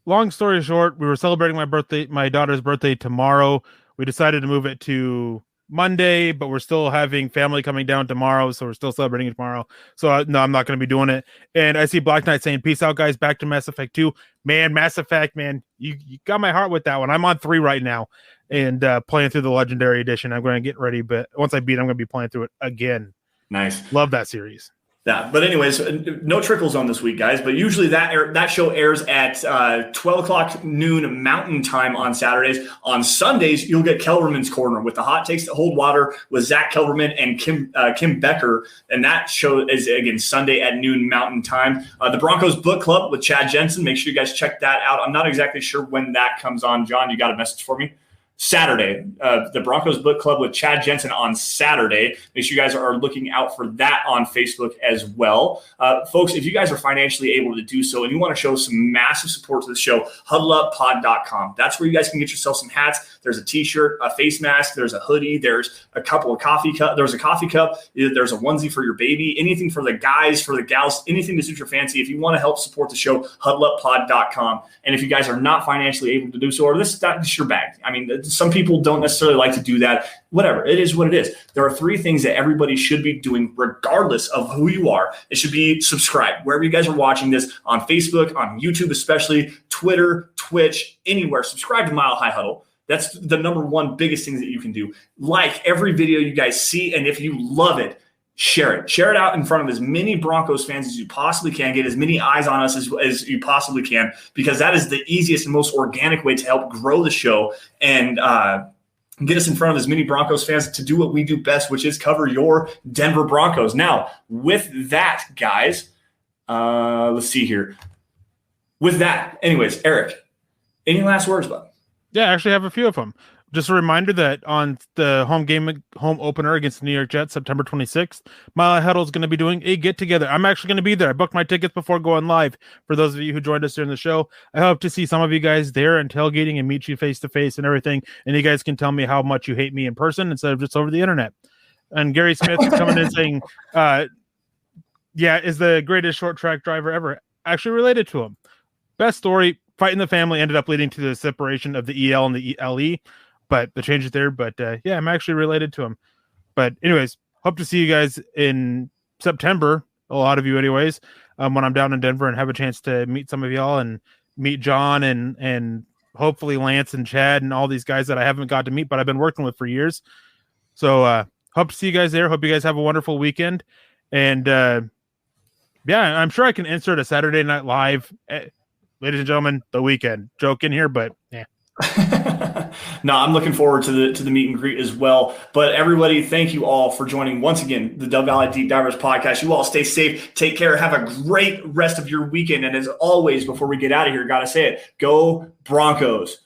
long story short, we were celebrating my daughter's birthday tomorrow. We decided to move it to Monday, but we're still having family coming down tomorrow, so we're still celebrating it tomorrow. So no, I'm not going to be doing it. And I see Black Knight saying, "Peace out, guys. Back to Mass Effect 2." Man, Mass Effect, man, you got my heart with that one. I'm on 3 right now and playing through the Legendary Edition. I'm going to get ready, but once I beat it, I'm going to be playing through it again. Nice. Love that series. Yeah, but anyways, no Trickle Zone this week, guys. But usually that show airs at 12 o'clock noon Mountain Time on Saturdays. On Sundays, you'll get Kelverman's Corner with the hot takes that hold water with Zach Kelverman and Kim Becker. And that show is, again, Sunday at noon Mountain Time. The Broncos Book Club with Chad Jensen. Make sure you guys check that out. I'm not exactly sure when that comes on. John, you got a message for me? Saturday, the Broncos Book Club with Chad Jensen on Saturday. Make sure you guys are looking out for that on Facebook as well. Folks, if you guys are financially able to do so and you want to show some massive support to the show, huddleuppod.com. That's where you guys can get yourself some hats. There's a t-shirt, a face mask, there's a hoodie, there's a couple of coffee cup. There's a coffee cup. There's a onesie for your baby, anything for the guys, for the gals, anything to suit your fancy. If you want to help support the show, huddleuppod.com. And if you guys are not financially able to do so, or this is your bag. I mean, some people don't necessarily like to do that. Whatever. It is what it is. There are 3 things that everybody should be doing regardless of who you are. It should be subscribe wherever you guys are watching this, on Facebook, on YouTube especially, Twitter, Twitch, anywhere. Subscribe to Mile High Huddle. That's the number one biggest thing that you can do. Like every video you guys see, and if you love it, share it. Share it out in front of as many Broncos fans as you possibly can. Get as many eyes on us as you possibly can, because that is the easiest and most organic way to help grow the show and get us in front of as many Broncos fans to do what we do best, which is cover your Denver Broncos. Now, with that, guys, let's see here. With that, anyways, Eric, any last words, bud? Yeah, I actually have a few of them. Just a reminder that on the home opener against the New York Jets, September 26th, Mile High Huddle is going to be doing a get-together. I'm actually going to be there. I booked my tickets before going live. For those of you who joined us during the show, I hope to see some of you guys there and tailgating and meet you face-to-face and everything. And you guys can tell me how much you hate me in person instead of just over the internet. And Gary Smith is coming in saying, is the greatest short track driver ever. Actually related to him. Best story, fight in the family ended up leading to the separation of the EL and the LE. But the changes there. But I'm actually related to him. But anyways, hope to see you guys in September. A lot of you, anyways, when I'm down in Denver and have a chance to meet some of y'all and meet John and hopefully Lance and Chad and all these guys that I haven't got to meet, but I've been working with for years. So hope to see you guys there. Hope you guys have a wonderful weekend. And I'm sure I can insert a Saturday Night Live. Ladies and gentlemen, the weekend joke in here, but No, I'm looking forward to the meet and greet as well. But everybody, thank you all for joining once again the Dove Valley Deep Divers podcast. You all stay safe, take care, have a great rest of your weekend. And as always, before we get out of here, gotta say it: go Broncos.